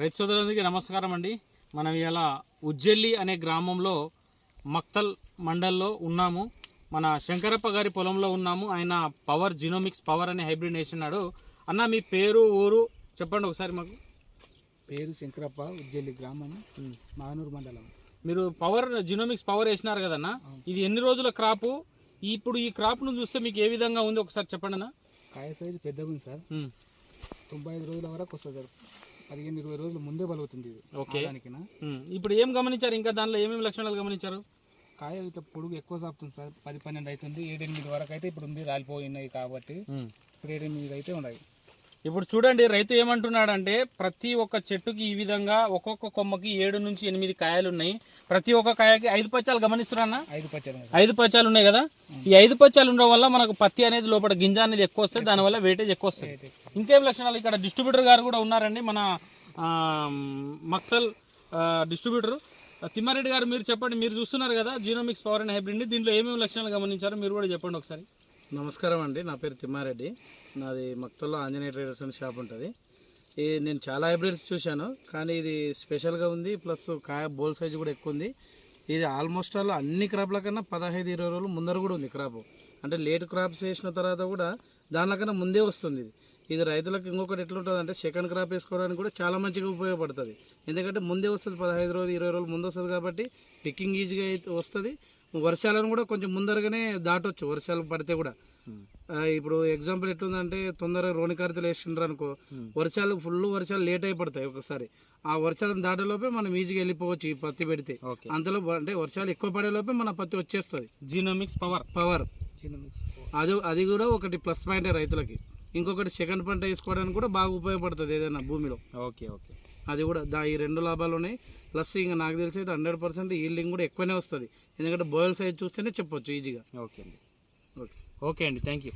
రైతు సోదరులందరికీ నమస్కారం అండి. మనం ఇలా ఉజ్జెల్లి అనే గ్రామంలో మక్తల్ మండల్లో ఉన్నాము. మన శంకరప్ప గారి పొలంలో ఉన్నాము. ఆయన పవర్ జీనోమిక్స్ పవర్ అనే హైబ్రిడ్ వేసినాడు. అన్న మీ పేరు ఊరు చెప్పండి ఒకసారి మాకు. పేరు శంకరప్ప, ఉజ్జెల్లి గ్రామం, మానూరు మండలం. మీరు పవర్ జీనోమిక్స్ పవర్ వేసినారు కదన్న, ఇది ఎన్ని రోజుల క్రాపు? ఇప్పుడు ఈ క్రాప్ను చూస్తే మీకు ఏ విధంగా ఉంది ఒకసారి చెప్పండి అన్న. కాయ సైజు పెద్దగా ఉంది సార్. 95 రోజుల వరకు వస్తుంది సార్. 15-20 రోజుల ముందే బలుగుతుంది ఇది. ఓకే. ఇప్పుడు ఏం గమనించారు, ఇంకా దానిలో ఏమేమి లక్షణాలు గమనించారు? కాయ అయితే పొడుగు ఎక్కువ సాపుతుంది సార్. 10-12 అవుతుంది. 7-8 వరకు అయితే ఇప్పుడు ఉంది, రాలిపోయినాయి కాబట్టి ఇప్పుడు 7-8 అయితే ఉన్నాయి. ఇప్పుడు చూడండి, రైతు ఏమంటున్నాడంటే ప్రతి ఒక్క చెట్టుకి ఈ విధంగా ఒక్కొక్క కొమ్మకి 7 నుంచి 8 కాయలు ఉన్నాయి. ప్రతి ఒక్క కాయకి 5 పచ్చాలు గమనిస్తున్నా? 5 పచ్చాలు ఉన్నాయి కదా. ఈ 5 పచ్చాలు ఉండడం వల్ల మనకు పత్తి అనేది లోపల గింజ అనేది ఎక్కువ వస్తుంది, దానివల్ల వెయిటేజ్ ఎక్కువ వస్తుంది. ఇంకేం లక్షణాలు? ఇక్కడ డిస్ట్రిబ్యూటర్ గారు కూడా ఉన్నారండి, మన మక్తల్ డిస్ట్రిబ్యూటర్ తిమ్మారెడ్డి గారు. మీరు చెప్పండి, మీరు చూస్తున్నారు కదా జీనోమిక్స్ పవర్ అండ్ హైబ్రిడ్, దీంట్లో ఏమేమి లక్షణాలు గమనించారో మీరు కూడా చెప్పండి ఒకసారి. నమస్కారం అండి, నా పేరు తిమ్మారెడ్డి. నాది మక్తల్లో ఆంజనేయ ట్రేడర్స్ అనే షాప్ ఉంటుంది. నేను చాలా హైబ్రిడ్స్ చూశాను, కానీ ఇది స్పెషల్గా ఉంది. ప్లస్ కాయ బోల్ సైజు కూడా ఎక్కువ ఉంది. ఇది ఆల్మోస్ట్ ఆల్ అన్ని క్రాప్ల కన్నా 15-20 రోజులు ముందర కూడా ఉంది క్రాప్. అంటే లేట్ క్రాప్స్ వేసిన తర్వాత కూడా దానికన్నా ముందే వస్తుంది. ఇది రైతులకు ఇంకొకటి ఎట్లుంటుంది అంటే సెకండ్ క్రాప్ వేసుకోవడానికి కూడా చాలా మంచిగా ఉపయోగపడుతుంది. ఎందుకంటే ముందే వస్తుంది, 15 రోజులు 20 రోజులు ముందు వస్తుంది కాబట్టి పిక్కింగ్ ఈజీగా అయితే వస్తుంది. వర్షాలను కూడా కొంచెం ముందరగానే దాటొచ్చు, వర్షాలు పడితే కూడా. ఇప్పుడు ఎగ్జాంపుల్ ఎట్లుందంటే తొందరగా రోణికారితలు వేసిండ్రు అనుకో, వర్షాలు ఫుల్ వర్షాలు లేట్ అయిపడతాయి ఒకసారి. ఆ వర్షాలను దాటేలోపే మనం ఈజీగా వెళ్ళిపోవచ్చు ఈ పత్తి పెడితే. అంతలో అంటే వర్షాలు ఎక్కువ పడేలోపే మన పత్తి వచ్చేస్తుంది. జీనోమిక్స్ పవర్ అది కూడా ఒకటి ప్లస్ పాయింట్ రైతులకి. ఇంకొకటి సెకండ్ పంట వేసుకోవడానికి కూడా బాగా ఉపయోగపడుతుంది ఏదైనా భూమిలో. ఓకే. అది కూడా ఈ 2 లాభాలు ఉన్నాయి. ప్లస్ ఇంకా నాకు తెలిసి అయితే 100% ఈల్డింగ్ కూడా ఎక్కువనే వస్తుంది. ఎందుకంటే బోయల్ సైజ్ చూస్తేనే చెప్పొచ్చు ఈజీగా. ఓకే అండి, థ్యాంక్ యూ.